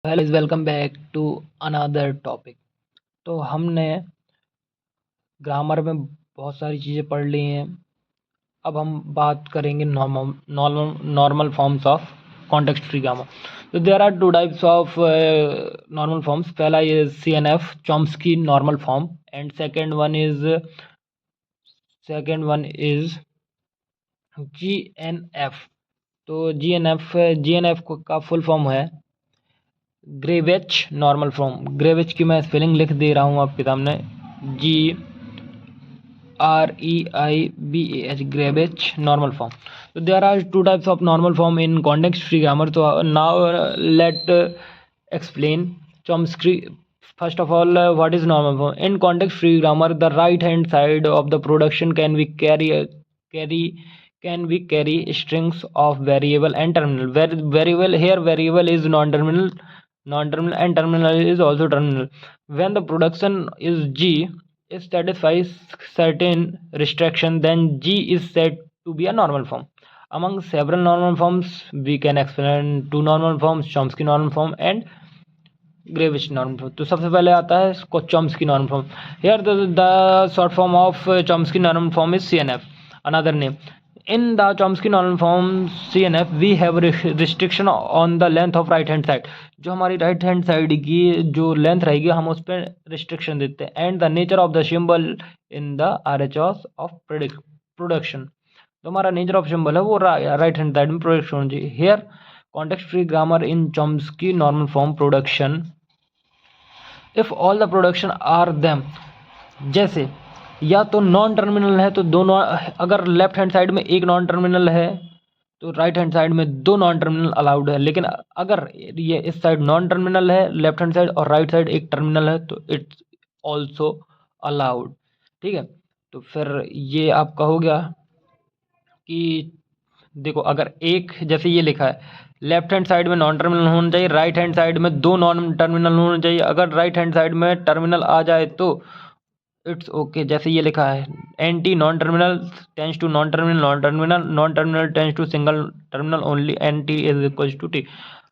Hello, welcome back to another topic. तो हमने grammar में बहुत सारी चीज़ें पढ़ ली हैं। अब हम बात करेंगे normal forms of context free grammar. तो there are two types of normal forms. पहला ये CNF Chomsky normal form and second one is GNF। तो GNF का फुल फॉर्म है ग्रेवेच नॉर्मल फॉर्म। ग्रेवेच की मैं स्पेलिंग लिख दे रहा हूँ आपके सामने, GREIBAH, Greibach normal form. So there are two types of normal form in context free grammar. So now let explain Chomsky. First of all, what is normal form? In context free grammar, the right hand side of the production can be carry strings of variable and terminal. Variable is non-terminal, and terminal is also terminal. When the production is G, it satisfies certain restriction, then G is said to be a normal form. Among several normal forms, we can explain two normal forms, Chomsky normal form and Grevich normal form. तो सबसे पहले आता है Chomsky normal form. Here the short form of Chomsky normal form is CNF, another name. In the Chomsky normal form CNF, we have restriction on the length of right hand side. जो हमारी right hand side की जो length रहेगी हम उस पर restriction देते हैं। And the nature of the symbol in the RHS of production. तो हमारा नेचर ऑफ सिंबल है वो राइट हैंड साइड में प्रोडक्शन होनी चाहिए। Here context free grammar in Chomsky normal form production, if all the production are them, जैसे या तो नॉन टर्मिनल है तो दोनों, अगर लेफ्ट हैंड साइड में एक नॉन टर्मिनल है तो राइट हैंड साइड में दो नॉन टर्मिनल अलाउड है। लेकिन अगर ये इस साइड नॉन टर्मिनल है लेफ्ट हैंड साइड और राइट साइड एक टर्मिनल है तो इट्स ऑल्सो अलाउड। ठीक है, तो फिर ये आपका हो गया कि देखो अगर एक, जैसे ये लिखा है लेफ्ट हैंड साइड में नॉन टर्मिनल होना चाहिए, राइट हैंड साइड में दो नॉन टर्मिनल होना चाहिए। अगर राइट हैंड साइड में टर्मिनल आ जाए तो इट्स ओके। जैसे ये लिखा है NT non terminal tends to non terminal, non terminal tends to single terminal only, NT is equal to T.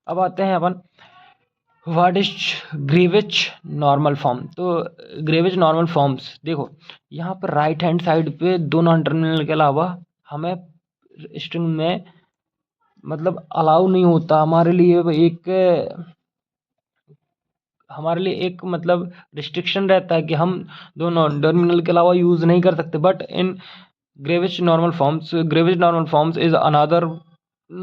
अब आते हैं अपन what is Greibach normal form. तो ग्रेविच नॉर्मल फॉर्म्स, देखो यहाँ पर राइट हैंड साइड पे दो नॉन टर्मिनल के अलावा हमें स्ट्रिंग में मतलब अलाउ नहीं होता। हमारे लिए एक मतलब रिस्ट्रिक्शन रहता है कि हम दो नॉन टर्मिनल के अलावा यूज़ नहीं कर सकते। But in Greibach normal forms is another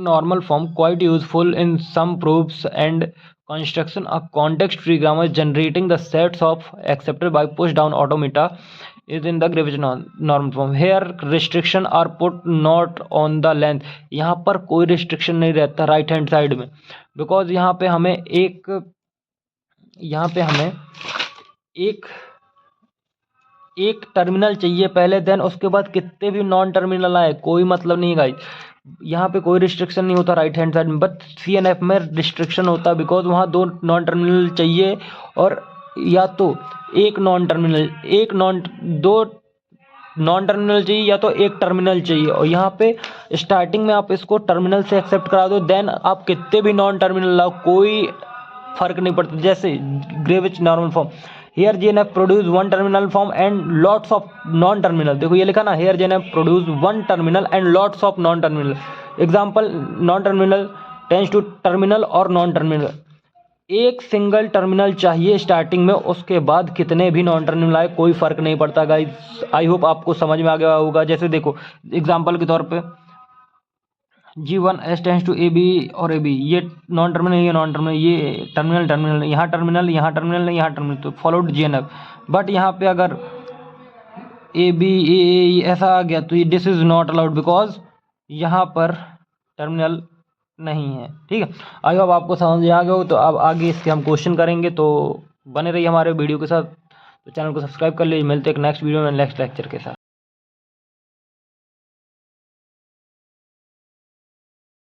normal form quite useful in some proofs and construction. A context free grammar generating the sets of accepted by push down automata is in the Greenwich normal form. Here restriction are put not on the length. यहाँ पर कोई restriction नहीं रहता right hand side में, because यहाँ पे हमें एक टर्मिनल चाहिए पहले, देन उसके बाद कितने भी नॉन टर्मिनल आए कोई मतलब नहीं गाइस। यहाँ पे कोई रिस्ट्रिक्शन नहीं होता राइट हैंड साइड में, बट CNF में रिस्ट्रिक्शन होता है बिकॉज वहाँ दो नॉन टर्मिनल चाहिए और या तो दो नॉन टर्मिनल चाहिए या तो एक टर्मिनल चाहिए। और यहाँ पे स्टार्टिंग में आप इसको टर्मिनल से एक्सेप्ट करा दो, देन आप कितने भी नॉन टर्मिनल लाओ कोई फर्क नहीं पड़ता। जैसे Greibach normal form, here GNF produce one terminal form and lots of non terminal. देखो ये लिखा ना, here GNF produce one terminal and lots of non terminal. Example non terminal tends to terminal और नॉन टर्मिनल। एक single terminal चाहिए starting में, उसके बाद कितने भी नॉन टर्मिनल आए कोई फर्क नहीं पड़ता गाइस। आई होप आपको समझ में आ गया होगा। जैसे देखो एग्जाम्पल के तौर पे G1S टेंस टू AB और AB, ये नॉन टर्मिनल, ये नॉन टर्मिनल, ये टर्मिनल, यहाँ टर्मिनल, तो फॉलोड GNF। बट यहाँ पे अगर AB A ऐसा आ गया तो ये this is not allowed because यहाँ पर टर्मिनल नहीं है। ठीक है, आई होप आपको समझ में आ गया हो। तो अब आगे इसके हम क्वेश्चन करेंगे, तो बने रहिए हमारे वीडियो के साथ। तो चैनल को सब्सक्राइब कर लीजिए। मिलते हैं एक नेक्स्ट वीडियो में नेक्स्ट लेक्चर के साथ।